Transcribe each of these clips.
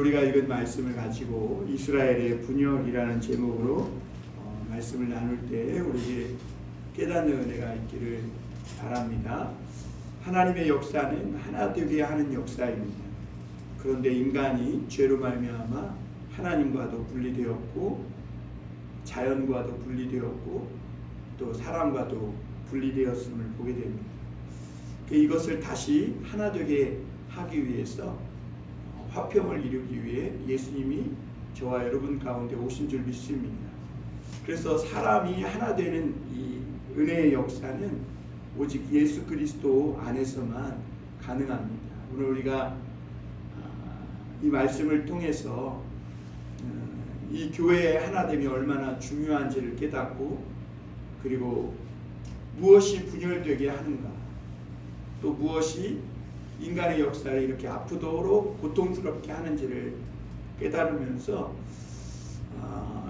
우리가 읽은 말씀을 가지고 이스라엘의 분열이라는 제목으로 말씀을 나눌 때 우리에게 깨닫는 은혜가 있기를 바랍니다. 하나님의 역사는 하나 되게 하는 역사입니다. 그런데 인간이 죄로 말미암아 하나님과도 분리되었고 자연과도 분리되었고 또 사람과도 분리되었음을 보게 됩니다. 이것을 다시 하나 되게 하기 위해서 화평을 이루기 위해 예수님이 저와 여러분 가운데 오신 줄 믿습니다. 그래서 사람이 하나 되는 이 은혜의 역사는 오직 예수 그리스도 안에서만 가능합니다. 오늘 우리가 이 말씀을 통해서 이 교회의 하나됨이 얼마나 중요한지를 깨닫고, 그리고 무엇이 분열되게 하는가, 또 무엇이 인간의 역사를 이렇게 아프도록 고통스럽게 하는지를 깨달으면서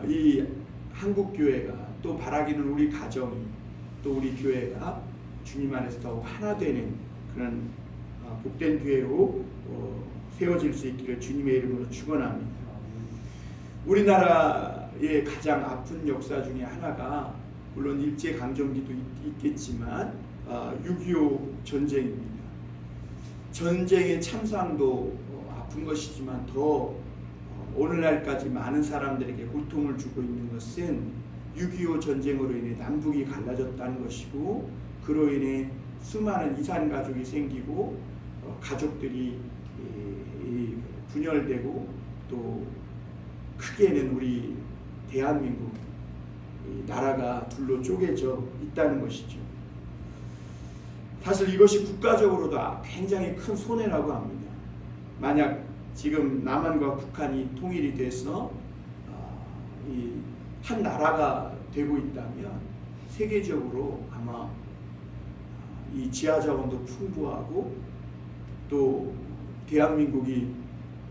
이 한국교회가, 또 바라기는 우리 가정이, 또 우리 교회가 주님 안에서 더욱 하나 되는 그런 복된 교회로 세워질 수 있기를 주님의 이름으로 축원합니다. 우리나라의 가장 아픈 역사 중에 하나가 물론 일제강점기도 있겠지만 6.25 전쟁입니다. 전쟁의 참상도 아픈 것이지만 더 오늘날까지 많은 사람들에게 고통을 주고 있는 것은 6.25 전쟁으로 인해 남북이 갈라졌다는 것이고, 그로 인해 수많은 이산가족이 생기고 가족들이 분열되고, 또 크게는 우리 대한민국 나라가 둘로 쪼개져 있다는 것이죠. 사실 이것이 국가적으로도 굉장히 큰 손해라고 합니다. 만약 지금 남한과 북한이 통일이 돼서 한 나라가 되고 있다면 세계적으로 아마 이 지하자원도 풍부하고, 또 대한민국이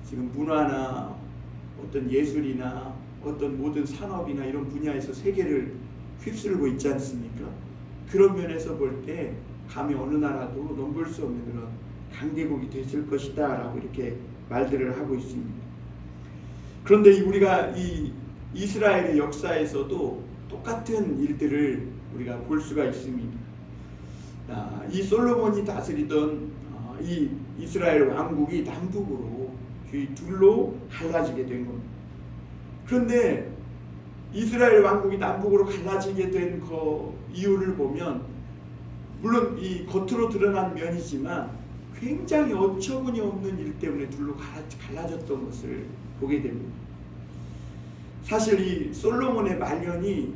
지금 문화나 어떤 예술이나 어떤 모든 산업이나 이런 분야에서 세계를 휩쓸고 있지 않습니까? 그런 면에서 볼 때 감히 어느 나라도 넘볼 수 없는 그런 강대국이 됐을 것이다 라고 이렇게 말들을 하고 있습니다. 그런데 우리가 이 이스라엘의 역사에서도 똑같은 일들을 우리가 볼 수가 있습니다. 이 솔로몬이 다스리던 이 이스라엘 왕국이 남북으로 둘로 갈라지게 된 겁니다. 그런데 이스라엘 왕국이 남북으로 갈라지게 된 그 이유를 보면, 물론 이 겉으로 드러난 면이지만 굉장히 어처구니 없는 일 때문에 둘로 갈라졌던 것을 보게 됩니다. 사실 이 솔로몬의 말년이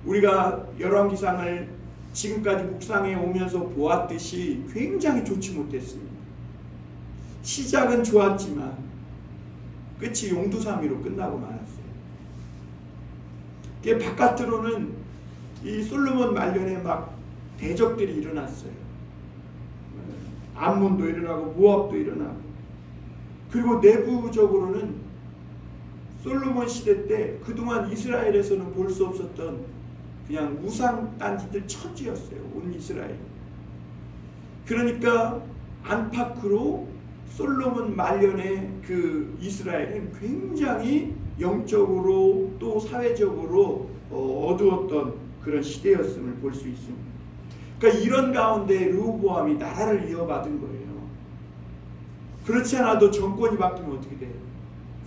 우리가 열왕기상을 지금까지 묵상해 오면서 보았듯이 굉장히 좋지 못했습니다. 시작은 좋았지만 끝이 용두사미로 끝나고 말았어요. 바깥으로는 이 솔로몬 말년에 막 대적들이 일어났어요. 암몬도 일어나고 모압도 일어나고, 그리고 내부적으로는 솔로몬 시대 때 그동안 이스라엘에서는 볼 수 없었던 그냥 우상 딴지들 천지였어요. 온 이스라엘. 그러니까 안팎으로 솔로몬 말년의 그 이스라엘은 굉장히 영적으로 또 사회적으로 어두웠던 그런 시대였음을 볼 수 있습니다. 그러니까 이런 가운데 르호보암이 나라를 이어받은 거예요. 그렇지 않아도 정권이 바뀌면 어떻게 돼요?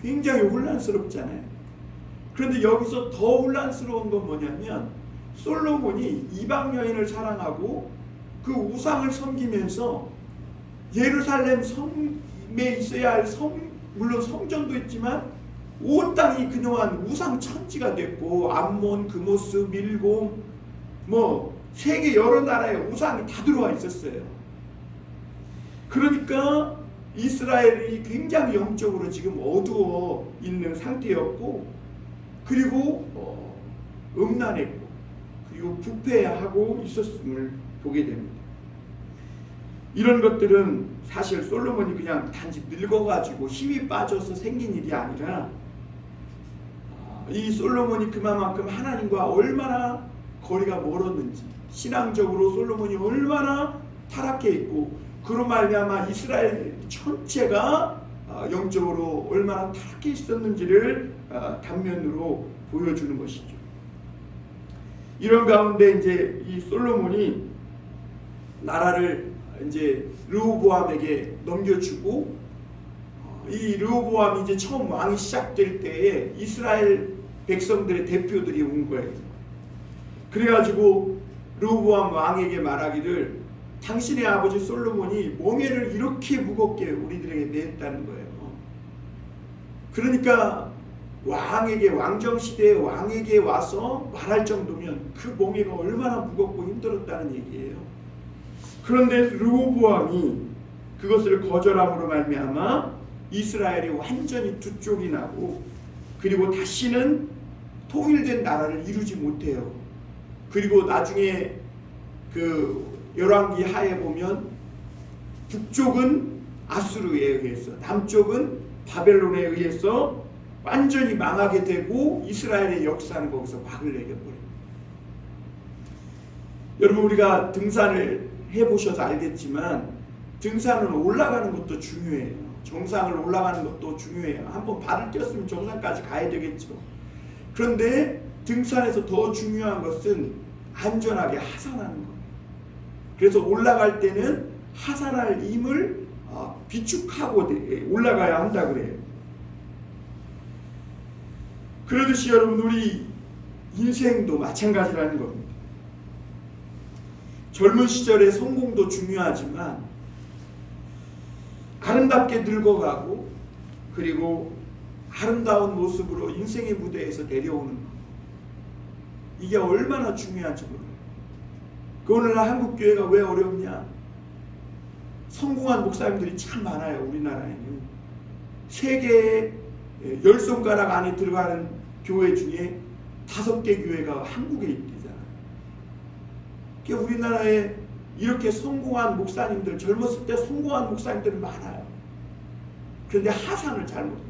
굉장히 혼란스럽잖아요. 그런데 여기서 더 혼란스러운 건 뭐냐면, 솔로몬이 이방 여인을 사랑하고 그 우상을 섬기면서 예루살렘 성에 있어야 할 물론 성전도 있지만 온 땅이 그동안 우상 천지가 됐고, 암몬, 그모스, 밀곰, 세계 여러 나라의 우상이 다 들어와 있었어요. 그러니까 이스라엘이 굉장히 영적으로 지금 어두워 있는 상태였고, 그리고 음란했고, 그리고 부패하고 있었음을 보게 됩니다. 이런 것들은 사실 솔로몬이 그냥 단지 늙어가지고 힘이 빠져서 생긴 일이 아니라, 이 솔로몬이 그만큼 하나님과 얼마나 거리가 멀었는지, 신앙적으로 솔로몬이 얼마나 타락해 있고, 그로 말미암아 이스라엘 전체가 영적으로 얼마나 타락해 있었는지를 단면으로 보여주는 것이죠. 이런 가운데 이제 이 솔로몬이 나라를 이제 르호보암에게 넘겨주고, 이 르호보암이 이제 처음 왕이 시작될 때에 이스라엘 백성들의 대표들이 온 거예요. 그래가지고 르호보암 왕에게 말하기를 당신의 아버지 솔로몬이 멍에를 이렇게 무겁게 우리들에게 냈다는 거예요. 그러니까 왕에게, 왕정시대의 왕에게 와서 말할 정도면 그 멍에가 얼마나 무겁고 힘들었다는 얘기예요. 그런데 르호보암이 그것을 거절함으로 말미암아 이스라엘이 완전히 두 쪽이 나고, 그리고 다시는 통일된 나라를 이루지 못해요. 그리고 나중에 그 열왕기 하에 보면 북쪽은 아수르에 의해서, 남쪽은 바벨론에 의해서 완전히 망하게 되고 이스라엘의 역사는 거기서 막을 내려버려요. 여러분, 우리가 등산을 해보셔서 알겠지만 등산은 올라가는 것도 중요해요. 정상을 올라가는 것도 중요해요. 한번 발을 띄었으면 정상까지 가야 되겠죠. 그런데 등산에서 더 중요한 것은 안전하게 하산하는 거예요. 그래서 올라갈 때는 하산할 힘을 비축하고 올라가야 한다 그래요. 그러듯이 여러분, 우리 인생도 마찬가지라는 겁니다. 젊은 시절의 성공도 중요하지만 아름답게 늙어가고, 그리고 아름다운 모습으로 인생의 무대에서 내려오는 것, 이게 얼마나 중요한지 몰라요. 그 오늘날 한국교회가 왜 어렵냐? 성공한 목사님들이 참 많아요. 우리나라에는 세계의 10손가락 안에 들어가는 교회 중에 5개 교회가 한국에 있잖아요. 그러니까 우리나라에 이렇게 성공한 목사님들, 젊었을 때 성공한 목사님들이 많아요. 그런데 하산을 잘못해요.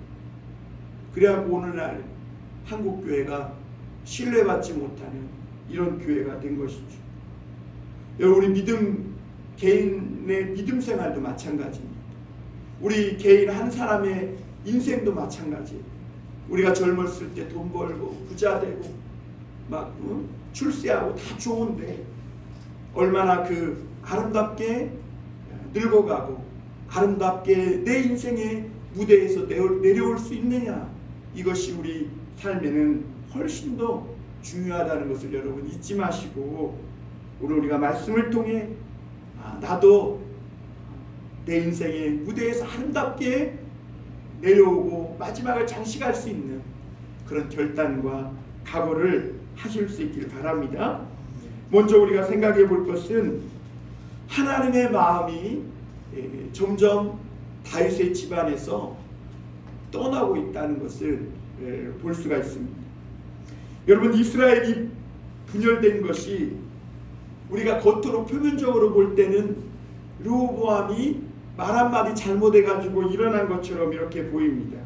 그래갖고 오늘날 한국교회가 신뢰받지 못하는 이런 교회가 된 것이죠. 여러분, 우리 개인의 믿음 생활도 마찬가지입니다. 우리 개인 한 사람의 인생도 마찬가지예요. 우리가 젊었을 때 돈 벌고 부자 되고 막 출세하고 다 좋은데 얼마나 그 아름답게 늙어가고 아름답게 내 인생의 무대에서 내려올 수 있느냐, 이것이 우리 삶에는 훨씬 더 중요하다는 것을 여러분 잊지 마시고, 오늘 우리가 말씀을 통해 나도 내 인생의 무대에서 아름답게 내려오고 마지막을 장식할 수 있는 그런 결단과 각오를 하실 수 있길 바랍니다. 먼저 우리가 생각해 볼 것은 하나님의 마음이 점점 다윗의 집안에서 떠나고 있다는 것을 볼 수가 있습니다. 여러분, 이스라엘이 분열된 것이 우리가 겉으로 표면적으로 볼 때는 르호보암이 말 한마디 잘못해가지고 일어난 것처럼 이렇게 보입니다.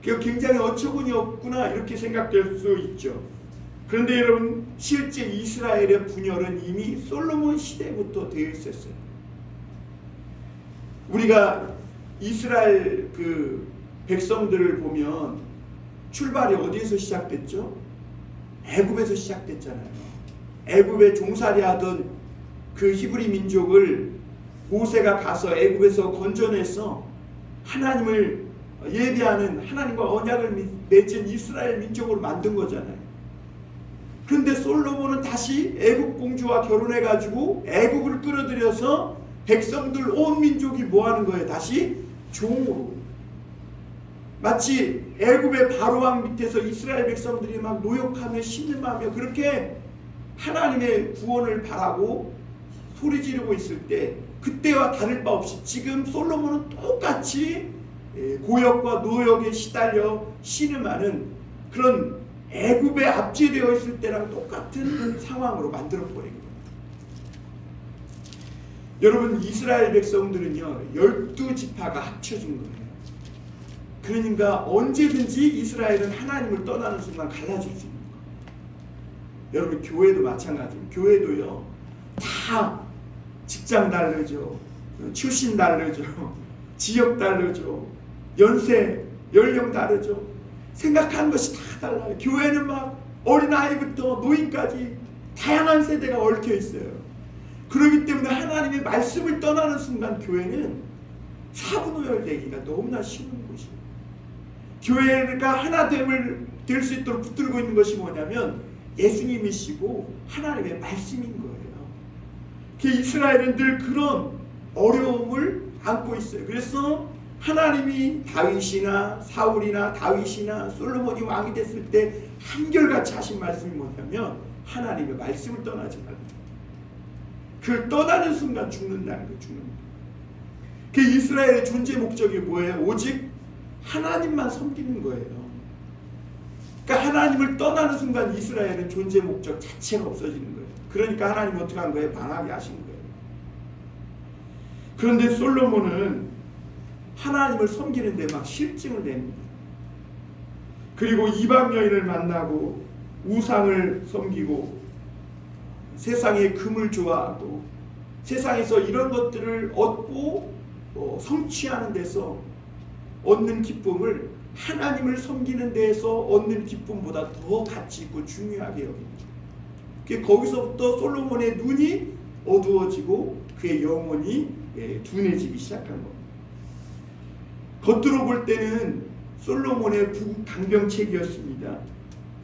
굉장히 어처구니 없구나 이렇게 생각될 수 있죠. 그런데 여러분, 실제 이스라엘의 분열은 이미 솔로몬 시대부터 되어 있었어요. 우리가 이스라엘 그 백성들을 보면 출발이 어디에서 시작됐죠? 애굽에서 시작됐잖아요. 애굽에 종살이 하던 그 히브리 민족을 모세가 가서 애굽에서 건져내서 하나님을 예배하는, 하나님과 언약을 맺은 이스라엘 민족으로 만든 거잖아요. 그런데 솔로몬은 다시 애굽 공주와 결혼해가지고 애굽을 끌어들여서 백성들 온 민족이 뭐 하는 거예요? 다시 종으로. 마치 애굽의 바로왕 밑에서 이스라엘 백성들이 막 노역하며 신음하며 그렇게 하나님의 구원을 바라고 소리 지르고 있을 때, 그때와 다를 바 없이 지금 솔로몬은 똑같이 고역과 노역에 시달려 신음하는 그런 애굽에 압제되어 있을 때랑 똑같은 상황으로 만들어버린 거예요. 여러분, 이스라엘 백성들은요 12지파가 합쳐진 거예요. 그러니까 언제든지 이스라엘은 하나님을 떠나는 순간 갈라질 수 있는 거예요. 여러분, 교회도 마찬가지예요. 교회도요 다 직장 다르죠, 출신 다르죠, 지역 다르죠. 연세, 연령 다르죠. 생각하는 것이 다 달라요. 교회는 막 어린아이부터 노인까지 다양한 세대가 얽혀 있어요. 그렇기 때문에 하나님의 말씀을 떠나는 순간 교회는 사분오열되기가 너무나 쉬운 곳이에요. 교회가 하나됨을 될 수 있도록 붙들고 있는 것이 뭐냐면 예수님이시고 하나님의 말씀인 거예요. 이스라엘은 늘 그런 어려움을 안고 있어요. 그래서 하나님이 다윗이나 사울이나 다윗이나 솔로몬이 왕이 됐을 때 한결같이 하신 말씀이 뭐냐면 하나님의 말씀을 떠나지 말라. 그걸 떠나는 순간 죽는다는 거예요. 죽는 거예요. 이스라엘의 존재 목적이 뭐예요? 오직 하나님만 섬기는 거예요. 그러니까 하나님을 떠나는 순간 이스라엘은 존재 목적 자체가 없어지는 거예요. 그러니까 하나님 어떻게 한 거예요? 망하게 하신 거예요. 그런데 솔로몬은 하나님을 섬기는데 막 실증을 냅니다. 그리고 이방 여인을 만나고 우상을 섬기고 세상의 금을 좋아하고 세상에서 이런 것들을 얻고 성취하는 데서 얻는 기쁨을 하나님을 섬기는 데에서 얻는 기쁨보다 더 가치 있고 중요하게 여깁니다. 거기서부터 솔로몬의 눈이 어두워지고 그의 영혼이 둔해지기 시작한 겁니다. 겉으로 볼 때는 솔로몬의 부강병책이었습니다.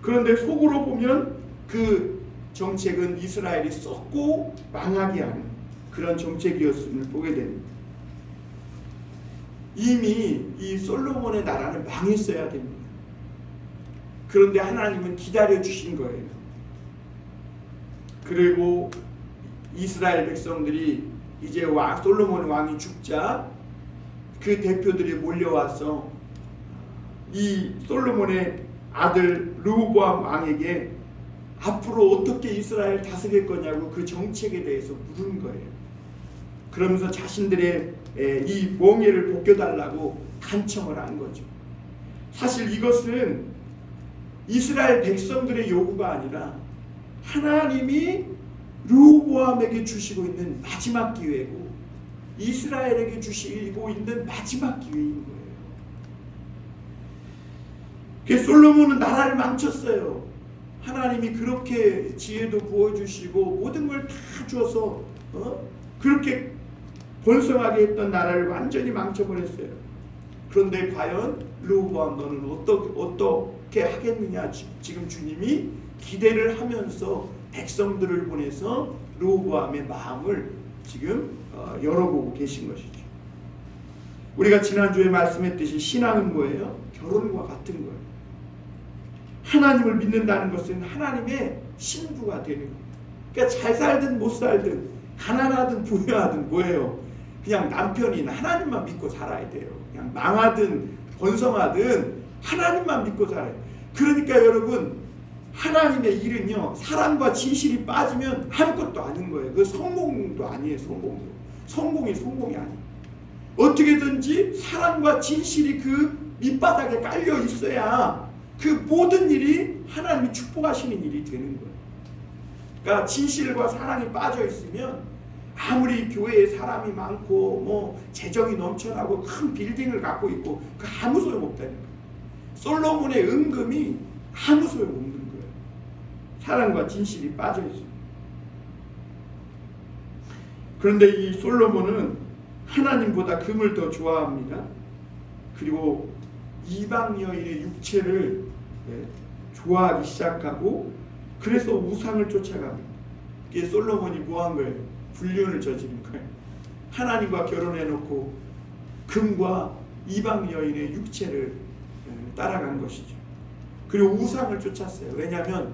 그런데 속으로 보면 그 정책은 이스라엘이 썩고 망하게 하는 그런 정책이었음을 보게 됩니다. 이미 이 솔로몬의 나라는 망했어야 됩니다. 그런데 하나님은 기다려 주신 거예요. 그리고 이스라엘 백성들이 이제 솔로몬 왕이 죽자 그 대표들이 몰려와서 이 솔로몬의 아들 르호보암 왕에게 앞으로 어떻게 이스라엘 다스릴 거냐고 그 정책에 대해서 물은 거예요. 그러면서 자신들의 이 멍에를 벗겨달라고 간청을 한 거죠. 사실 이것은 이스라엘 백성들의 요구가 아니라 하나님이 르호보암에게 주시고 있는 마지막 기회고 이스라엘에게 주시고 있는 마지막 기회인 거예요. 솔로몬은 나라를 망쳤어요. 하나님이 그렇게 지혜도 부어주시고 모든 걸 다 주어서 그렇게 번성하게 했던 나라를 완전히 망쳐버렸어요. 그런데 과연 르호보암 너는 어떻게 하겠느냐 지금 주님이 기대를 하면서 백성들을 보내서 르호보암의 마음을 지금 열어보고 계신 것이죠. 우리가 지난주에 말씀했듯이 신앙은 뭐예요? 결혼과 같은 거예요. 하나님을 믿는다는 것은 하나님의 신부가 되는 거예요. 그러니까 잘 살든 못 살든 가난하든 부유하든 뭐예요? 그냥 남편인 하나님만 믿고 살아야 돼요. 그냥 망하든 번성하든 하나님만 믿고 살아요. 그러니까 여러분 하나님의 일은요 사랑과 진실이 빠지면 아무것도 아닌 거예요. 그 성공도 아니에요. 성공이 아니에요. 어떻게든지 사랑과 진실이 그 밑바닥에 깔려 있어야 그 모든 일이 하나님이 축복하시는 일이 되는 거예요. 그러니까 진실과 사랑이 빠져 있으면 아무리 교회에 사람이 많고 뭐 재정이 넘쳐나고 큰 빌딩을 갖고 있고 그 아무 소용없다는 거예요. 솔로몬의 은금이 아무 소용없는 거예요. 사랑과 진실이 빠져 있어요. 그런데 이 솔로몬은 하나님보다 금을 더 좋아합니다. 그리고 이방 여인의 육체를 좋아하기 시작하고 그래서 우상을 쫓아갑니다. 이게 솔로몬이 뭐한 거예요? 불륜을 저지른 거예요. 하나님과 결혼해놓고 금과 이방 여인의 육체를 따라간 것이죠. 그리고 우상을 쫓았어요. 왜냐하면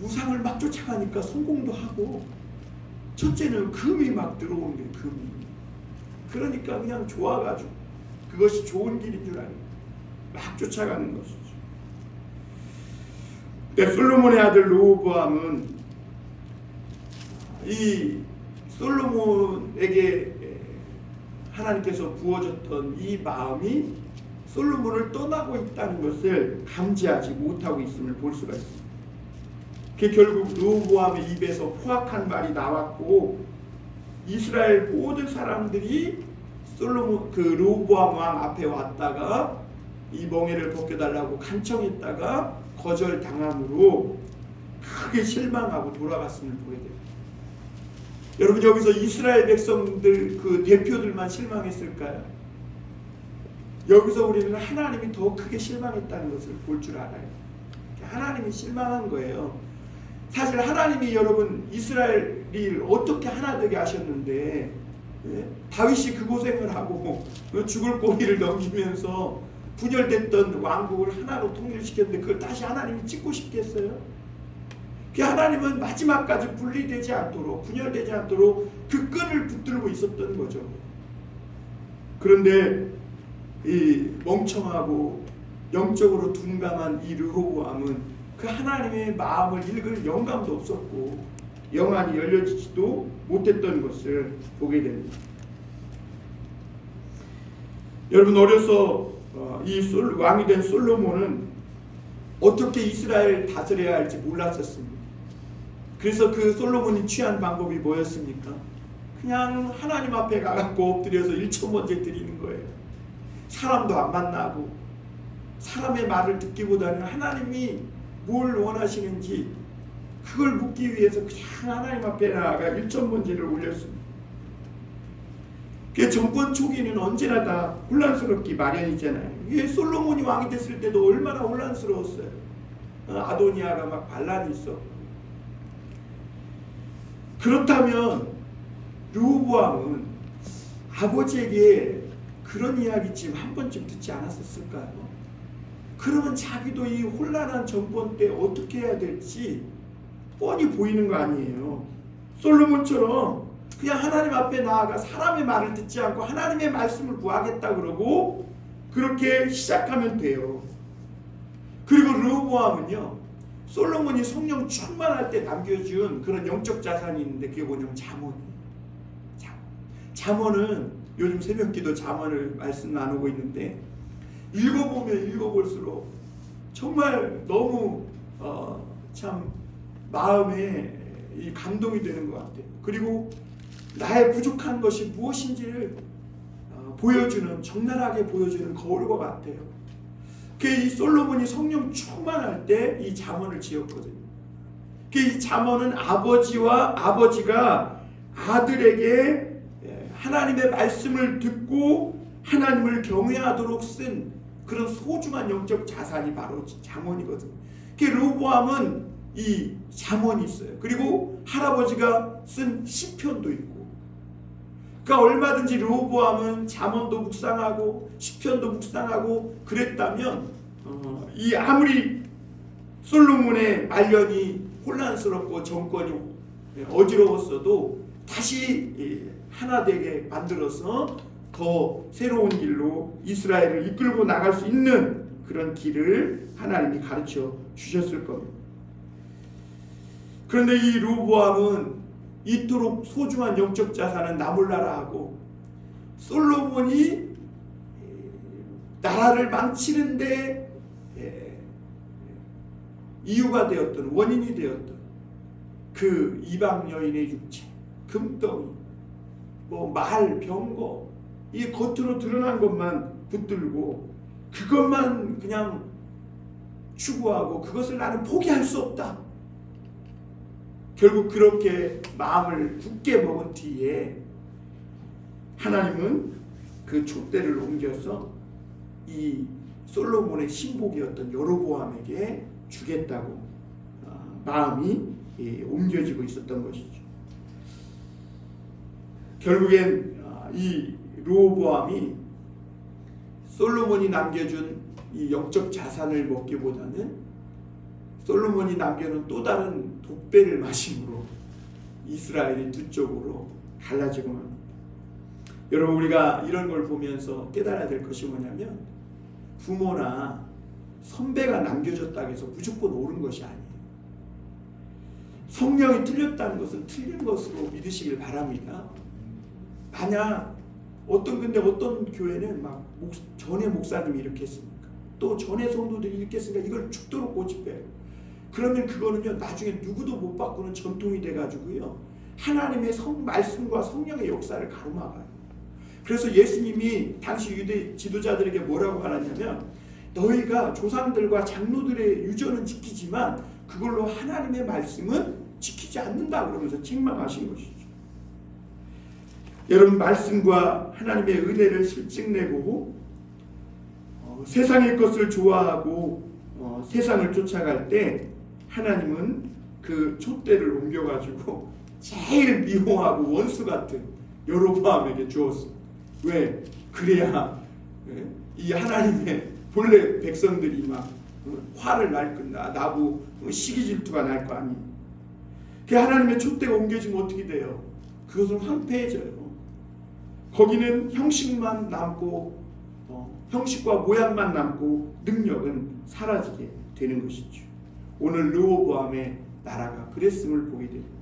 우상을 막 쫓아가니까 성공도 하고 첫째는 금이 막 들어오는 거예요. 금이. 그러니까 그냥 좋아가지고 그것이 좋은 길인 줄 알고 막 쫓아가는 것이죠. 근데 솔로몬의 아들 르호보암은 이 솔로몬에게 하나님께서 부어줬던 이 마음이 솔로몬을 떠나고 있다는 것을 감지하지 못하고 있음을 볼 수가 있습니다. 결국 르호보암의 입에서 포악한 말이 나왔고 이스라엘 모든 사람들이 솔로몬 그 르호보암 왕 앞에 왔다가 이 멍에를 벗겨달라고 간청했다가 거절당함으로 크게 실망하고 돌아갔음을 보게 됩니다. 여러분, 여기서 이스라엘 백성들 그 대표들만 실망했을까요? 여기서 우리는 하나님이 더 크게 실망했다는 것을 볼 줄 알아요. 하나님이 실망한 거예요. 사실 하나님이 여러분 이스라엘을 어떻게 하나 되게 하셨는데, 다윗이 그 고생을 하고 죽을 고비를 넘기면서 분열됐던 왕국을 하나로 통일시켰는데 그걸 다시 하나님이 찍고 싶겠어요? 그 하나님은 마지막까지 분리되지 않도록, 분열되지 않도록 그 끈을 붙들고 있었던 거죠. 그런데 이 멍청하고 영적으로 둔감한 이 르호보암은 그 하나님의 마음을 읽을 영감도 없었고 영안이 열려지지도 못했던 것을 보게 됩니다. 여러분, 어려서 이 왕이 된 솔로몬은 어떻게 이스라엘을 다스려야 할지 몰랐었습니다. 그래서 그 솔로몬이 취한 방법이 뭐였습니까? 그냥 하나님 앞에 가갖고 엎드려서 일초번제 드리는 거예요. 사람도 안 만나고 사람의 말을 듣기보다는 하나님이 뭘 원하시는지 그걸 묻기 위해서 그냥 하나님 앞에 나아가 일천번제를 올렸습니다. 그 정권 초기는 언제나 다 혼란스럽기 마련이잖아요. 이게 솔로몬이 왕이 됐을 때도 얼마나 혼란스러웠어요. 아도니아가 막 반란이 있었고. 그렇다면 르호보암은 아버지에게 그런 이야기쯤 한 번쯤 듣지 않았었을까요? 그러면 자기도 이 혼란한 정권 때 어떻게 해야 될지 뻔히 보이는 거 아니에요. 솔로몬처럼 그냥 하나님 앞에 나아가 사람의 말을 듣지 않고 하나님의 말씀을 구하겠다 그러고 그렇게 시작하면 돼요. 그리고 르호보암은요, 솔로몬이 성령 충만할 때 남겨준 그런 영적 자산이 있는데 그게 뭐냐면 잠언이에요. 잠언은 요즘 새벽기도 잠언을 말씀 나누고 있는데 읽어보면 읽어볼수록 정말 너무 참 마음에 이 감동이 되는 것 같아요. 그리고 나의 부족한 것이 무엇인지를 보여주는, 적나라하게 보여주는 거울과 같아요. 이 솔로몬이 성령 충만할 때 이 잠언을 지었거든요. 이 잠언은 아버지가 아들에게 하나님의 말씀을 듣고 하나님을 경외하도록 쓴 그런 소중한 영적 자산이 바로 잠언이거든요. 르호보암은 이 잠언이 있어요. 그리고 할아버지가 쓴 시편도 있고. 그러니까 얼마든지 르호보암은 잠언도 묵상하고 시편도 묵상하고 그랬다면 이 아무리 솔로몬의 말년이 혼란스럽고 정권이 어지러웠어도 다시 하나 되게 만들어서 더 새로운 길로 이스라엘을 이끌고 나갈 수 있는 그런 길을 하나님이 가르쳐 주셨을 겁니다. 그런데 이 르호보암은 이토록 소중한 영적 자산은 나 몰라라 하고 솔로몬이 나라를 망치는데 이유가 되었던, 원인이 되었던 그 이방 여인의 육체, 금덩이, 말, 병거, 이 겉으로 드러난 것만 붙들고 그것만 그냥 추구하고 그것을 나는 포기할 수 없다. 결국 그렇게 마음을 굳게 먹은 뒤에 하나님은 그 촛대를 옮겨서 이 솔로몬의 신복이었던 여로보암에게 주겠다고 마음이 옮겨지고 있었던 것이죠. 결국엔 이 르호보암이 솔로몬이 남겨준 이 영적 자산을 먹기보다는 솔로몬이 남겨놓은 또 다른 독배를 마심으로 이스라엘이 두 쪽으로 갈라지고 맙니다. 여러분, 우리가 이런 걸 보면서 깨달아야 될 것이 뭐냐면 부모나 선배가 남겨줬다고 해서 무조건 옳은 것이 아니에요. 성령이 틀렸다는 것은 틀린 것으로 믿으시길 바랍니다. 만약 어떤 교회는 막 전에 목사님이 이렇게 했습니까? 또 전에 성도들이 이렇게 했으니까 이걸 죽도록 고집해요. 그러면 그거는요 나중에 누구도 못 바꾸는 전통이 돼가지고요 하나님의 말씀과 성령의 역사를 가로막아요. 그래서 예수님이 당시 유대 지도자들에게 뭐라고 말하냐면 너희가 조상들과 장로들의 유전은 지키지만 그걸로 하나님의 말씀은 지키지 않는다 그러면서 책망하신 것이죠. 여러분, 말씀과 하나님의 은혜를 실증내고 세상의 것을 좋아하고 세상을 쫓아갈 때 하나님은 그 촛대를 옮겨가지고 제일 미워하고 원수 같은 여로보암에게 주었어요. 왜? 그래야 이 하나님의 본래 백성들이 막 화를 날 건다, 나고 시기 질투가 날 거 아니에요. 그 하나님의 촛대가 옮겨지면 어떻게 돼요? 그것은 황폐해져요. 거기는 형식만 남고 형식과 모양만 남고 능력은 사라지게 되는 것이죠. 오늘 르호보암의 나라가 그랬음을 보게 됩니다.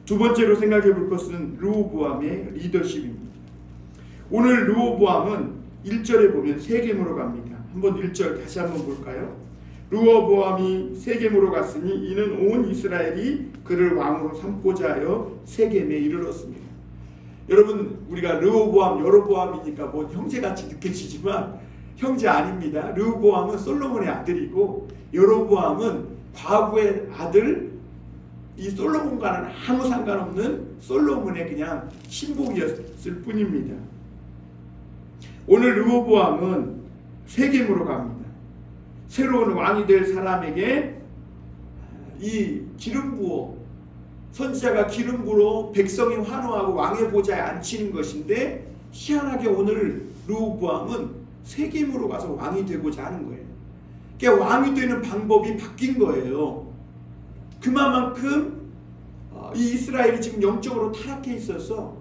두 번째로 생각해 볼 것은 르호보암의 리더십입니다. 오늘 르호보암은 1절에 보면 세겜으로 갑니다. 한번 1절 다시 한번 볼까요? 르호보암이 세겜으로 갔으니 이는 온 이스라엘이 그를 왕으로 삼고자 하여 세겜에 이르렀습니다. 여러분, 우리가 르호보암, 여로보암이니까 뭐 형제같이 느껴지지만 형제 아닙니다. 르호보암은 솔로몬의 아들이고 여로보암은 과부의 아들, 이 솔로몬과는 아무 상관없는 솔로몬의 그냥 신복이었을 뿐입니다. 오늘 르호보암은 세겜으로 갑니다. 새로운 왕이 될 사람에게 이 기름 부어, 선지자가 기름 부어 백성이 환호하고 왕의 보좌에 앉히는 것인데 희한하게 오늘 르호보암은 세겜으로 가서 왕이 되고자 하는 거예요. 그러니까 왕이 되는 방법이 바뀐 거예요. 그만큼 이 이스라엘이 지금 영적으로 타락해 있어서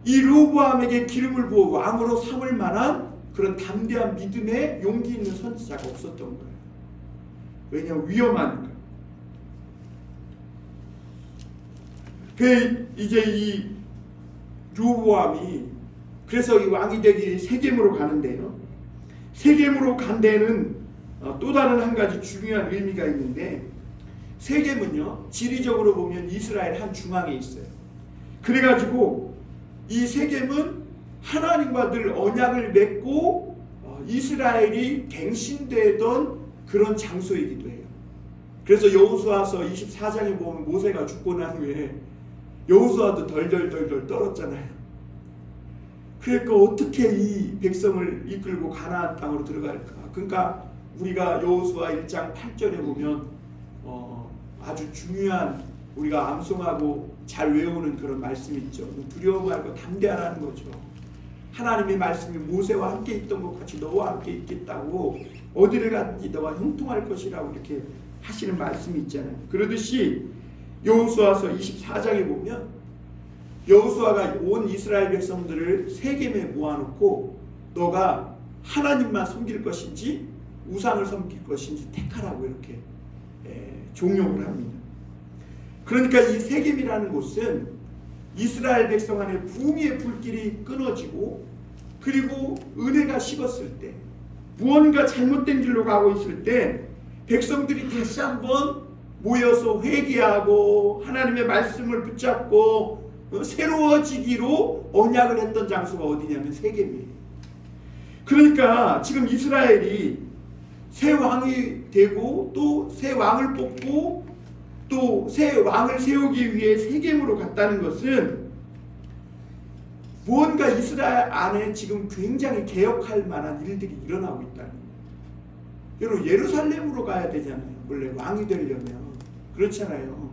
이 르호보암에게 기름을 부어 왕으로 삼을 만한 그런 담대한 믿음의 용기 있는 선지자가 없었던 거예요. 왜냐하면 위험하니까. 이제 이 르호보암이 그래서 이 왕이 되기 세겜으로 가는데요. 세겜으로 간 데는 또 다른 한 가지 중요한 의미가 있는데, 세겜은요 지리적으로 보면 이스라엘 한 중앙에 있어요. 그래가지고 이 세겜은 하나님과 늘 언약을 맺고 이스라엘이 갱신되던 그런 장소이기도 해요. 그래서 여호수아서 24장에 보면 모세가 죽고 난 후에 여호수아도 덜덜덜덜 떨었잖아요. 그러니까 어떻게 이 백성을 이끌고 가나안 땅으로 들어갈까? 그러니까 우리가 여호수아 1장 8절에 보면 아주 중요한, 우리가 암송하고 잘 외우는 그런 말씀이 있죠. 두려워 말고 담대하라는 거죠. 하나님의 말씀이 모세와 함께 있던 것 같이 너와 함께 있겠다고, 어디를 가든지 너와 형통할 것이라고 이렇게 하시는 말씀이 있잖아요. 그러듯이 여호수아서 24장에 보면 여호수아가 온 이스라엘 백성들을 세겜에 모아놓고 너가 하나님만 섬길 것인지 우상을 섬길 것인지 택하라고 이렇게 종용을 합니다. 그러니까 이 세겜이라는 곳은 이스라엘 백성 안에 부흥의 불길이 끊어지고, 그리고 은혜가 식었을 때, 무언가 잘못된 길로 가고 있을 때 백성들이 다시 한번 모여서 회개하고 하나님의 말씀을 붙잡고 새로워지기로 언약을 했던 장소가 어디냐면 세겜이에요. 그러니까 지금 이스라엘이 새 왕이 되고 또 새 왕을 뽑고 또 새 왕을 세우기 위해 세겜으로 갔다는 것은 무언가 이스라엘 안에 지금 굉장히 개혁할 만한 일들이 일어나고 있다는 거예요. 여러분, 예루살렘으로 가야 되잖아요. 원래 왕이 되려면. 그렇잖아요.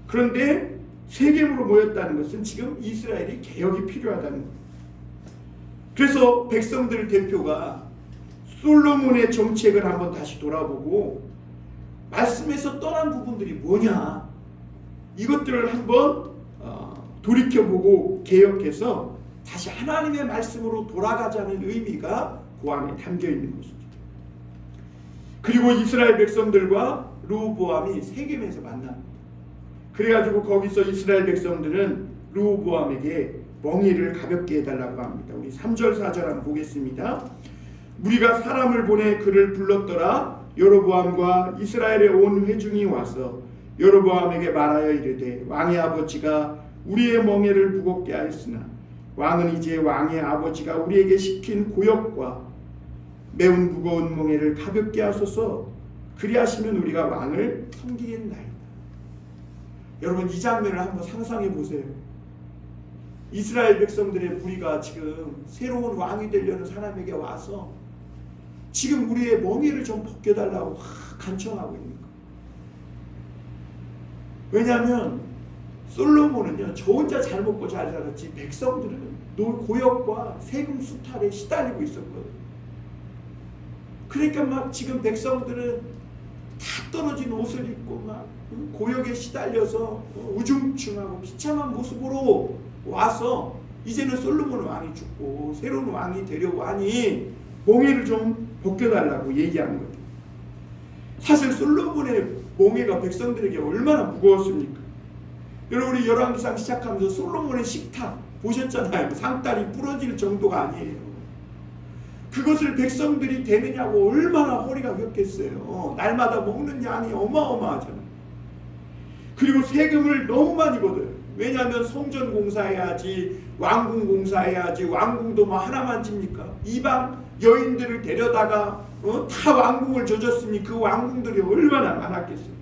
그런데 세겜으로 모였다는 것은 지금 이스라엘이 개혁이 필요하다는 거예요. 그래서 백성들 대표가 솔로몬의 정책을 한번 다시 돌아보고 말씀에서 떠난 부분들이 뭐냐, 이것들을 한번 돌이켜보고 개혁해서 다시 하나님의 말씀으로 돌아가자는 의미가 그 안에 담겨있는 것이죠. 그리고 이스라엘 백성들과 르호보암이 세겜에서 만납니다. 그래가지고 거기서 이스라엘 백성들은 르호보암에게 멍에를 가볍게 해달라고 합니다. 우리 3절 4절 한번 보겠습니다. 우리가 사람을 보내 그를 불렀더라. 여로보암과 이스라엘의 온 회중이 와서 여로보암에게 말하여 이르되 왕의 아버지가 우리의 멍에를 무겁게 하였으나 왕은 이제 왕의 아버지가 우리에게 시킨 고역과 매운 무거운 멍에를 가볍게 하소서. 그리하시면 우리가 왕을 섬기겠나이다. 여러분, 이 장면을 한번 상상해 보세요. 이스라엘 백성들의 무리가 지금 새로운 왕이 되려는 사람에게 와서 지금 우리의 멍에를 좀 벗겨달라고 간청하고 있는 거예요. 왜냐하면 솔로몬은요, 저 혼자 잘 먹고 잘 살았지 백성들은 고역과 세금 수탈에 시달리고 있었거든요. 그러니까 막 지금 백성들은 다 떨어진 옷을 입고 막 고역에 시달려서 우중충하고 비참한 모습으로 와서 이제는 솔로몬 왕이 죽고 새로운 왕이 되려고 하니 멍에를 좀 벗겨달라고 얘기한 거예요. 사실 솔로몬의 멍에가 백성들에게 얼마나 무거웠습니까? 여러분, 우리 열왕기상 시작하면서 솔로몬의 식탁 보셨잖아요. 상다리 부러질 정도가 아니에요. 그것을 백성들이 되느냐고 얼마나 허리가 겼겠어요. 날마다 먹는 양이 어마어마하잖아요. 그리고 세금을 너무 많이 걷어요. 왜냐하면 성전 공사해야지, 왕궁 공사해야지. 왕궁도 뭐 하나만 집니까? 이방 여인들을 데려다가 다 왕궁을 져줬으니 그 왕궁들이 얼마나 많았겠어요.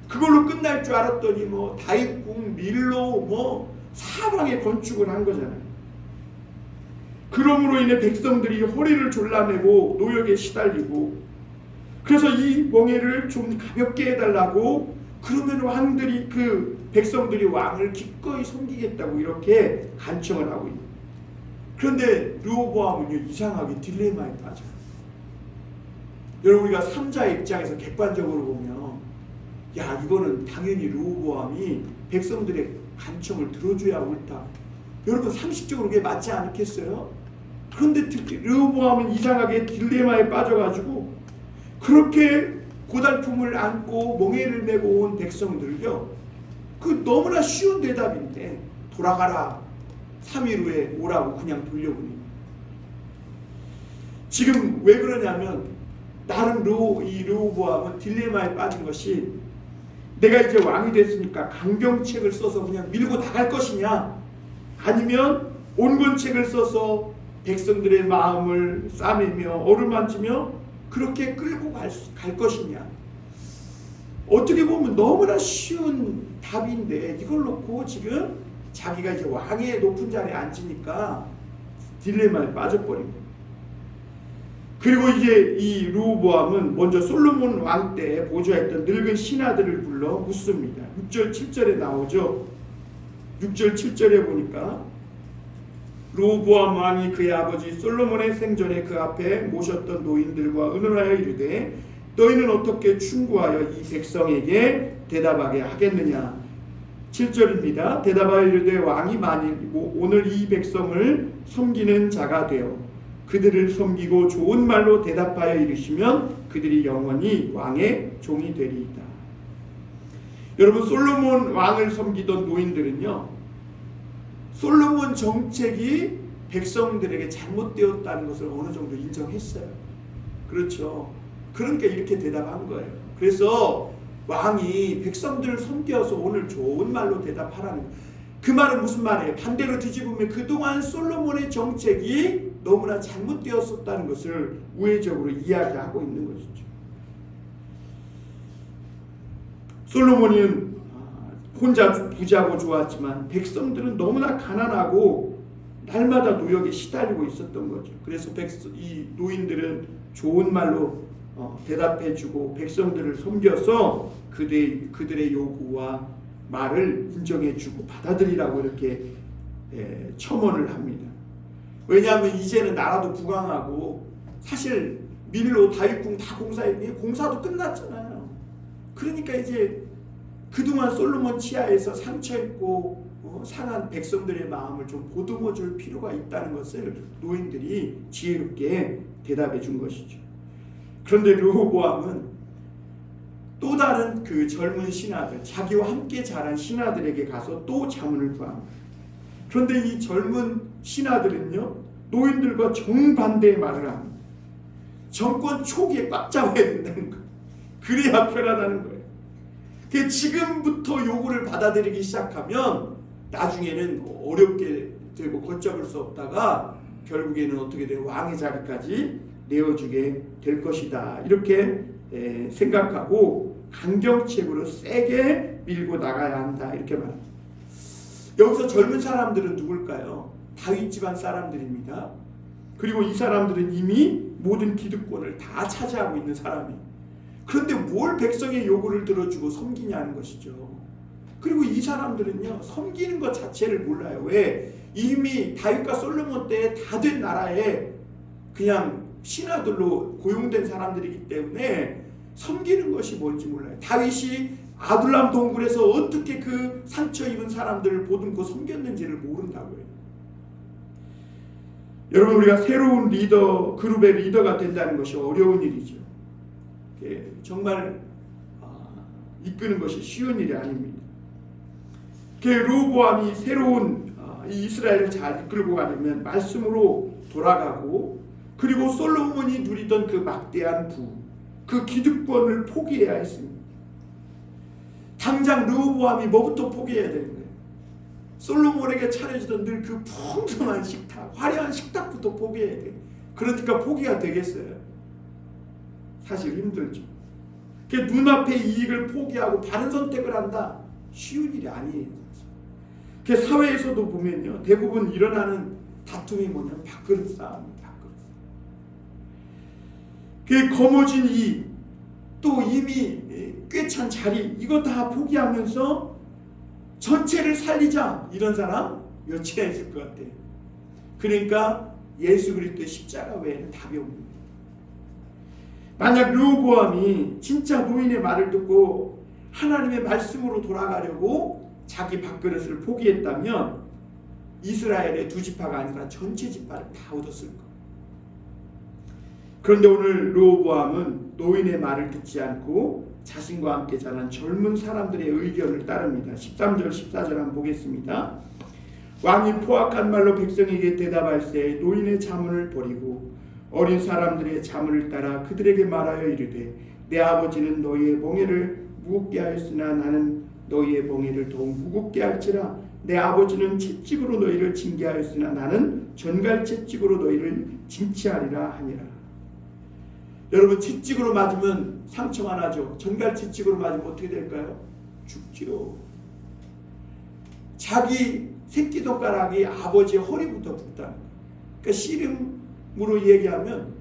그걸로 끝날 줄 알았더니 뭐 다윗궁, 밀로 뭐 사방에 건축을 한 거잖아요. 그러므로 인해 백성들이 허리를 졸라매고 노역에 시달리고, 그래서 이 멍에를 좀 가볍게 해달라고, 그러면 왕들이 백성들이 왕을 기꺼이 섬기겠다고 이렇게 간청을 하고 있는. 그런데 르호보암은요, 이상하게 딜레마에 빠져요. 여러분, 우리가 삼자의 입장에서 객관적으로 보면 야, 이거는 당연히 르호보암이 백성들의 간청을 들어줘야 옳다. 여러분, 상식적으로 그게 맞지 않겠어요? 그런데 르호보암은 이상하게 딜레마에 빠져가지고 그렇게 고달픔을 안고 멍에를 메고 온 백성들을요, 그 너무나 쉬운 대답인데 돌아가라, 3일 후에 오라고 그냥 돌려보내요. 지금 왜 그러냐면 나름 이 르호보암은 딜레마에 빠진 것이, 내가 이제 왕이 됐으니까 강경책을 써서 그냥 밀고 나갈 것이냐, 아니면 온건책을 써서 백성들의 마음을 싸매며 어루만지며 그렇게 끌고 갈 것이냐. 어떻게 보면 너무나 쉬운 답인데 이걸 놓고 지금 자기가 이제 왕의 높은 자리에 앉으니까 딜레마에 빠져버린 거예요. 그리고 이제 이 르호보암은 먼저 솔로몬 왕 때 보좌했던 늙은 신하들을 불러 묻습니다. 6절 7절에 나오죠. 6절 7절에 보니까 르호보암 왕이 그의 아버지 솔로몬의 생전에 그 앞에 모셨던 노인들과 의논하여 이르되 너희는 어떻게 충고하여 이 백성에게 대답하게 하겠느냐. 7절입니다. 대답하여 이르되 왕이 만일 오늘 이 백성을 섬기는 자가 되어 그들을 섬기고 좋은 말로 대답하여 이르시면 그들이 영원히 왕의 종이 되리이다. 여러분, 솔로몬 왕을 섬기던 노인들은요, 솔로몬 정책이 백성들에게 잘못되었다는 것을 어느 정도 인정했어요. 그렇죠. 그러니까 이렇게 대답한 거예요. 그래서 왕이 백성들을 섬겨서 오늘 좋은 말로 대답하라는 거예요. 그 말은 무슨 말이에요? 반대로 뒤집으면 그동안 솔로몬의 정책이 너무나 잘못되었었다는 것을 우회적으로 이야기하고 있는 것이죠. 솔로몬은 혼자 부자고 좋았지만 백성들은 너무나 가난하고 날마다 노역에 시달리고 있었던 거죠. 그래서 이 노인들은 좋은 말로 대답해주고 백성들을 섬겨서 그들의 요구와 말을 인정해주고 받아들이라고 이렇게 첨언을 합니다. 왜냐하면 이제는 나라도 부강하고 사실 밀로 다윗궁 다 공사도 끝났잖아요. 그러니까 이제 그동안 솔로몬 치하에서 상처있고 상한 백성들의 마음을 좀 보듬어 줄 필요가 있다는 것을 노인들이 지혜롭게 대답해 준 것이죠. 그런데 르호보암은 또 다른 그 젊은 신하들, 자기와 함께 자란 신하들에게 가서 또 자문을 구합니다. 그런데 이 젊은 신하들은요, 노인들과 정반대의 말을 합니다. 정권 초기에 꽉 잡아야 된다는 거예요. 그래야 편하다는 거예요. 지금부터 요구를 받아들이기 시작하면 나중에는 어렵게 되고 걷잡을 수 없다가 결국에는 어떻게 돼요? 왕의 자리까지 내어주게 될 것이다. 이렇게 생각하고 강경책으로 세게 밀고 나가야 한다. 이렇게 말합니다. 여기서 젊은 사람들은 누굴까요? 다윗 집안 사람들입니다. 그리고 이 사람들은 이미 모든 기득권을 다 차지하고 있는 사람이에요. 그런데 뭘 백성의 요구를 들어주고 섬기냐는 것이죠. 그리고 이 사람들은요, 섬기는 것 자체를 몰라요. 왜? 이미 다윗과 솔로몬 때 다 된 나라에 그냥 신하들로 고용된 사람들이기 때문에 섬기는 것이 뭔지 몰라요. 다윗이 아둘람 동굴에서 어떻게 그 상처 입은 사람들을 보듬고 섬겼는지를 모른다고요. 여러분, 우리가 새로운 리더, 그룹의 리더가 된다는 것이 어려운 일이죠. 정말 이끄는 것이 쉬운 일이 아닙니다. 르호보암이 새로운 이 이스라엘을 잘 이끌고 가려면 말씀으로 돌아가고, 그리고 솔로몬이 누리던 그 막대한 부, 그 기득권을 포기해야 했습니다. 당장 르호보암이 뭐부터 포기해야 되는 거예요? 솔로몬에게 차려주던 늘 그 풍성한 식탁, 화려한 식탁부터 포기해야 돼요. 그러니까 포기가 되겠어요? 사실 힘들죠. 눈앞의 이익을 포기하고 바른 선택을 한다? 쉬운 일이 아니에요. 사회에서도 보면요, 대부분 일어나는 다툼이 뭐냐면 밥그릇 싸움입니다. 거머쥔 이, 또 이미 꿰찬 자리, 이거 다 포기하면서 전체를 살리자, 이런 사람 몇이나 있을 것 같아요. 그러니까 예수 그리스도의 십자가 외에는 답이 없는 거예요. 만약 르호보암이 진짜 노인의 말을 듣고 하나님의 말씀으로 돌아가려고 자기 밥그릇을 포기했다면 이스라엘의 두 지파가 아니라 전체 지파를 다 얻었을 거예요. 그런데 오늘 르호보암은 노인의 말을 듣지 않고 자신과 함께 자란 젊은 사람들의 의견을 따릅니다. 13절 14절 한번 보겠습니다. 왕이 포악한 말로 백성에게 대답할새 노인의 자문을 버리고 어린 사람들의 자문을 따라 그들에게 말하여 이르되 내 아버지는 너희의 멍에를 무겁게 하였으나 나는 너희의 멍에를 더욱 무겁게 할지라. 내 아버지는 채찍으로 너희를 징계하였으나 나는 전갈 채찍으로 너희를 징치하리라 하니라. 여러분, 채찍으로 맞으면 상처가 나죠. 전갈 채찍으로 맞으면 어떻게 될까요? 죽지요. 자기 새끼손가락이 아버지의 허리부터 붙다는 거예요. 그러니까 씨름으로 얘기하면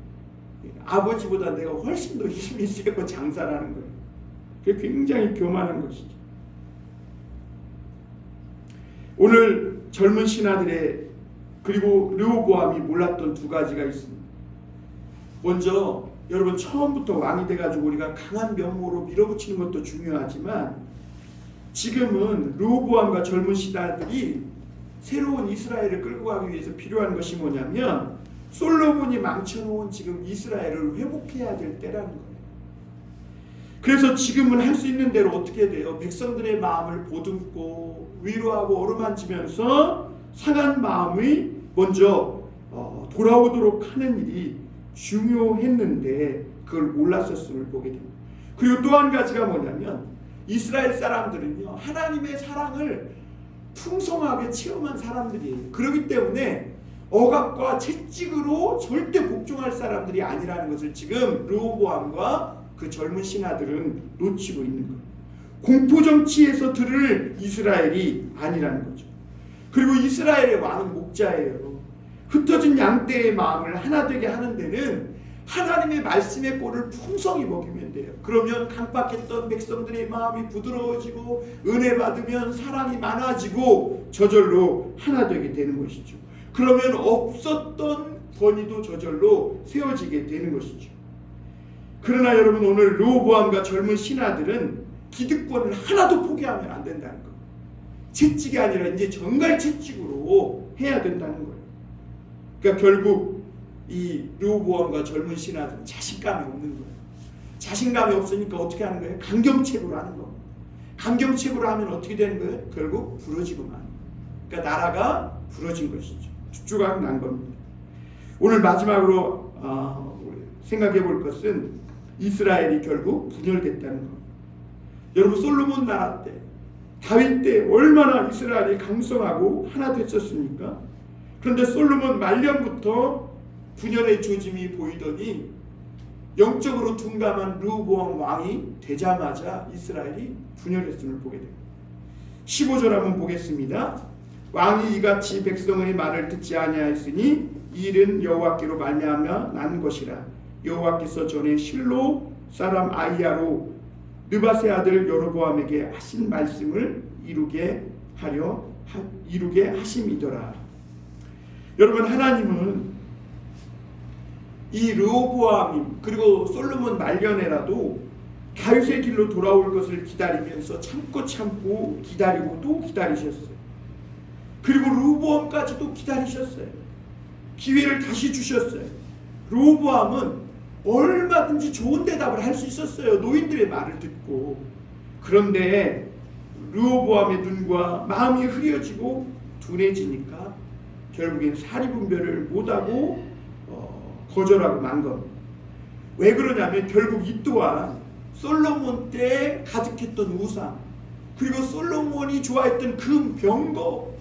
아버지보다 내가 훨씬 더 힘이 세고 장사라는 거예요. 그게 굉장히 교만한 것이죠. 오늘 젊은 신하들의, 그리고 르호보암이 몰랐던 두 가지가 있습니다. 먼저 여러분, 처음부터 왕이 돼가지고 우리가 강한 면모로 밀어붙이는 것도 중요하지만 지금은 르호보암과 젊은 신하들이 새로운 이스라엘을 끌고 가기 위해서 필요한 것이 뭐냐면 솔로몬이 망쳐놓은 지금 이스라엘을 회복해야 될 때라는 거예요. 그래서 지금은 할 수 있는 대로 어떻게 돼요? 백성들의 마음을 보듬고 위로하고 어루만지면서 상한 마음이 먼저 돌아오도록 하는 일이 중요했는데 그걸 몰랐었음을 보게 됩니다. 그리고 또 한 가지가 뭐냐면 이스라엘 사람들은요, 하나님의 사랑을 풍성하게 체험한 사람들이에요. 그렇기 때문에 억압과 채찍으로 절대 복종할 사람들이 아니라는 것을 지금 르호보암과 그 젊은 신하들은 놓치고 있는 거예요. 공포정치에서 들을 이스라엘이 아니라는 거죠. 그리고 이스라엘의 왕은 목자예요. 흩어진 양떼의 마음을 하나 되게 하는 데는 하나님의 말씀의 꼴을 풍성히 먹이면 돼요. 그러면 강박했던 백성들의 마음이 부드러워지고 은혜 받으면 사랑이 많아지고 저절로 하나 되게 되는 것이죠. 그러면 없었던 권위도 저절로 세워지게 되는 것이죠. 그러나 여러분, 오늘 르호보암과 젊은 신하들은 기득권을 하나도 포기하면 안 된다는 거예요. 채찍이 아니라 이제 전갈 채찍으로 해야 된다는 거예요. 그러니까 결국 이 르호보암과 젊은 신하들은 자신감이 없는 거예요. 자신감이 없으니까 어떻게 하는 거예요? 강경책으로 하는 겁니다. 강경책으로 하면 어떻게 되는 거예요? 결국 부러지고 마는 거예요. 그러니까 나라가 부러진 것이죠. 주가가 난 겁니다. 오늘 마지막으로 생각해 볼 것은 이스라엘이 결국 분열됐다는 겁니다. 여러분, 솔로몬 나라 때, 다윗 때 얼마나 이스라엘이 강성하고 하나 됐었습니까? 그런데 솔로몬 말년부터 분열의 조짐이 보이더니 영적으로 둔감한 르호보암 왕이 되자마자 이스라엘이 분열했음을 보게 됩니다. 15절 한번 보겠습니다. 왕이 이같이 백성의 말을 듣지 아니하였으니 이 일은 여호와께로 말미암아 난 것이라. 여호와께서 전에 실로 사람 아이야로 느밧의 아들 여로보암에게 하신 말씀을 이루게 하심이더라. 여러분, 하나님은 이 르호보암이 그리고 솔로몬 말년에라도 다윗의 길로 돌아올 것을 기다리면서 참고 기다리고 또 기다리셨어요. 그리고 르호보암까지도 기다리셨어요. 기회를 다시 주셨어요. 르호보암은 얼마든지 좋은 대답을 할 수 있었어요. 노인들의 말을 듣고. 그런데 르호보암의 눈과 마음이 흐려지고 둔해지니까 결국엔 사리분별을 못하고 거절하고 만 겁니다. 왜 그러냐면 결국 이 또한 솔로몬 때 가득했던 우상, 그리고 솔로몬이 좋아했던 그 병거,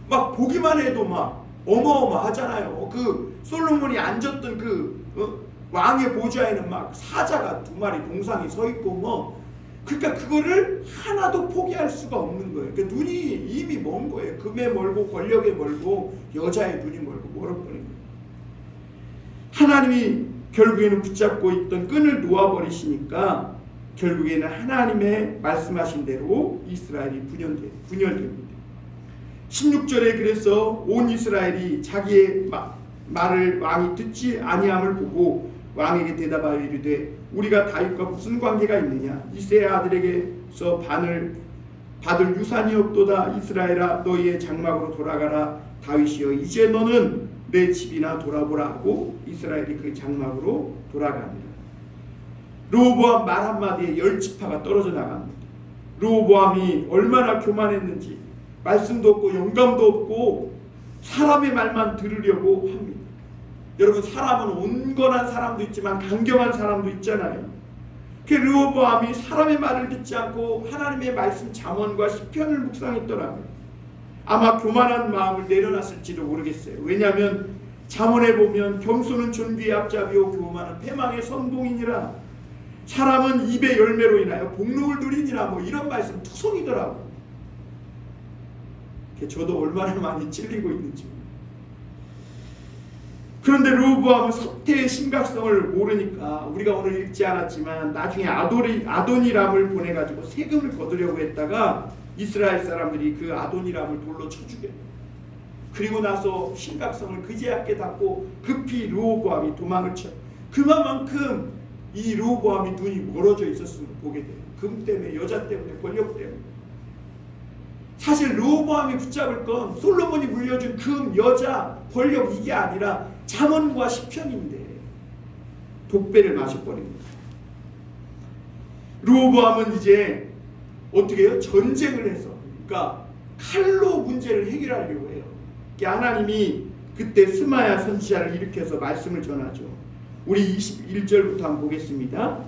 막 보기만 해도 막 어마어마하잖아요. 그 솔로몬이 앉았던 그 왕의 보좌에는 막 사자가 2마리 동상이 서 있고 뭐, 그러니까 그거를 하나도 포기할 수가 없는 거예요. 그러니까 눈이 이미 먼 거예요. 금에 멀고 권력에 멀고 여자의 눈이 멀고 멀어버린 거예요. 하나님이 결국에는 붙잡고 있던 끈을 놓아버리시니까 결국에는 하나님의 말씀하신 대로 이스라엘이 분열됩니다. 16절에 그래서 온 이스라엘이 자기의 말을 왕이 듣지 아니함을 보고 왕에게 대답하여 이르되 우리가 다윗과 무슨 관계가 있느냐? 이새의 아들에게서 받을 유산이 없도다. 이스라엘아, 너희의 장막으로 돌아가라. 다윗이여, 이제 너는 내 집이나 돌아보라 하고 이스라엘이 그 장막으로 돌아갑니다. 르호보암 말 한마디에 10지파가 떨어져 나갑니다. 르호보암이 얼마나 교만했는지, 말씀도 없고 영감도 없고 사람의 말만 들으려고 합니다. 여러분, 사람은 온건한 사람도 있지만 강경한 사람도 있잖아요. 그 르호보암이 사람의 말을 듣지 않고 하나님의 말씀 잠언과 시편을 묵상했더라고요. 아마 교만한 마음을 내려놨을지도 모르겠어요. 왜냐하면 잠언에 보면 겸손은 존귀의 앞잡이요 교만은 패망의 선봉이니라. 사람은 입의 열매로 인하여 복록을 누리니라. 뭐 이런 말씀 투성이더라고요. 저도 얼마나 많이 찔리고 있는지. 그런데 르호보암은 사태의 심각성을 모르니까, 우리가 오늘 읽지 않았지만 나중에 아도니람을 보내가지고 세금을 거두려고 했다가 이스라엘 사람들이 그 아도니람을 돌로 쳐 죽여요. 그리고 나서 심각성을 그제야 깨닫고 급히 르호보암이 도망을 쳐요. 그만큼 이 르호보암이 눈이 멀어져 있었음을 보게 돼요. 금 때문에, 여자 때문에, 권력 때문에. 사실 르호보암이 붙잡을 건 솔로몬이 물려준 금, 여자, 권력 이게 아니라 잠언과 시편인데 독배를 마셔버립니다. 르호보암은 이제 어떻게 해요? 전쟁을 해서, 그러니까 칼로 문제를 해결하려고 해요. 하나님이 그때 스마야 선지자를 일으켜서 말씀을 전하죠. 우리 21절부터 한번 보겠습니다.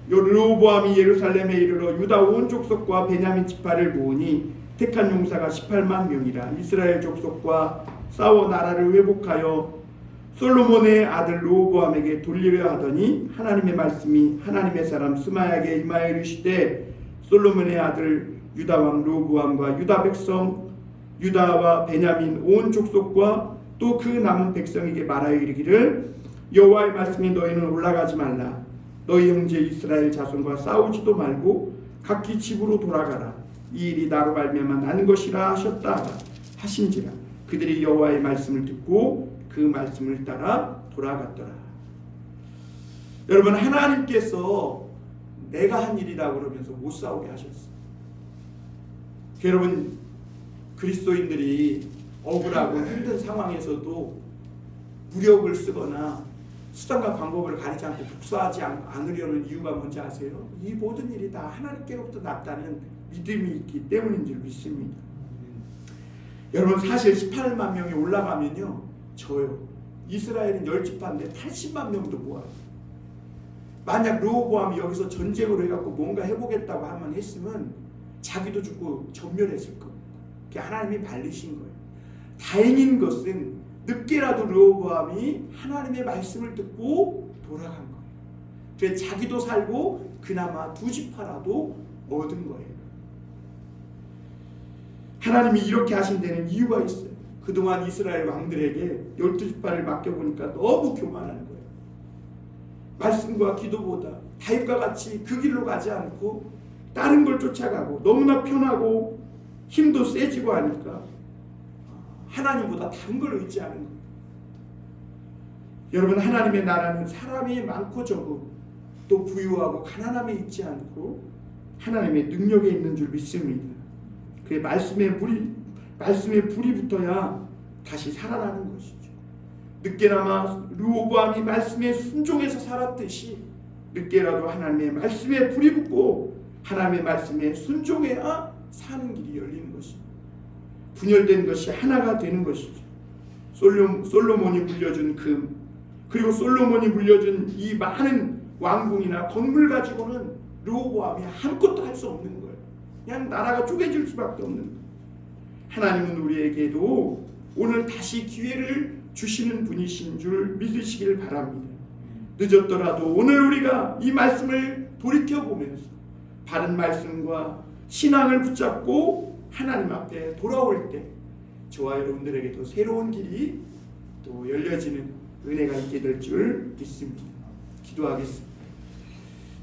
르호보암이 예루살렘에 이르러 유다 온 족속과 베냐민 지파를 모으니 택한 용사가 18만 명이라. 이스라엘 족속과 싸워 나라를 회복하여 솔로몬의 아들 르호보암에게 돌리려 하더니 하나님의 말씀이 하나님의 사람 스마야에게 임하여 이르시되 솔로몬의 아들 유다 왕 르호보암과 유다 백성 유다와 베냐민 온 족속과 또 그 남은 백성에게 말하여 이르기를 여호와의 말씀이 너희는 올라가지 말라. 너희 형제 이스라엘 자손과 싸우지도 말고 각기 집으로 돌아가라. 이 일이 나로 말미암아 난 것이라 하셨다 하신지라. 그들이 여호와의 말씀을 듣고 그 말씀을 따라 돌아갔더라. 여러분, 하나님께서 내가 한 일이라고 그러면서 못 싸우게 하셨어요. 여러분, 그리스도인들이 억울하고 힘든 상황에서도 무력을 쓰거나 수단과 방법을 가리지 않고 복수하지 않으려는 이유가 뭔지 아세요? 이 모든 일이 다 하나님께로부터 났다는 믿음이 있기 때문인 줄 믿습니다. 여러분, 사실 18만 명이 올라가면요, 저요. 이스라엘은 10지파인데 80만 명도 모아요. 만약 르호보암이 여기서 전쟁으로 해갖고 뭔가 해보겠다고 하면 했으면 자기도 죽고 전멸했을 겁니다. 그게 하나님이 말리신 거예요. 다행인 것은 늦게라도 르호보암이 하나님의 말씀을 듣고 돌아간 거예요. 그래서 자기도 살고 그나마 두 지파라도 얻은 거예요. 하나님이 이렇게 하신 데는 이유가 있어요. 그동안 이스라엘 왕들에게 12지파를 맡겨보니까 너무 교만한 거예요. 말씀과 기도보다 다윗과 같이 그 길로 가지 않고 다른 걸 쫓아가고 너무나 편하고 힘도 세지고 하니까 하나님보다 다른 걸 의지하는 거예요. 여러분, 하나님의 나라는 사람이 많고 적고 또 부유하고 가난함에 있지 않고 하나님의 능력에 있는 줄 믿습니다. 그의 말씀의 불이 붙어야 다시 살아나는 것이죠. 늦게나마 르호보암이 말씀에 순종해서 살았듯이 늦게라도 하나님의 말씀에 불이 붙고 하나님의 말씀에 순종해야 사는 길이 열리는 것입니다. 분열된 것이 하나가 되는 것이죠. 솔로몬이 물려준 금, 그리고 솔로몬이 물려준 이 많은 왕궁이나 건물 가지고는 르호보암이 아무것도 할 수 없는 거예요. 그냥 나라가 쪼개질 수밖에 없는 거예요. 하나님은 우리에게도 오늘 다시 기회를 주시는 분이신 줄 믿으시길 바랍니다. 늦었더라도 오늘 우리가 이 말씀을 돌이켜보면서 바른 말씀과 신앙을 붙잡고 하나님 앞에 돌아올 때 저와 여러분들에게도 새로운 길이 또 열려지는 은혜가 있게 될 줄 믿습니다. 기도하겠습니다.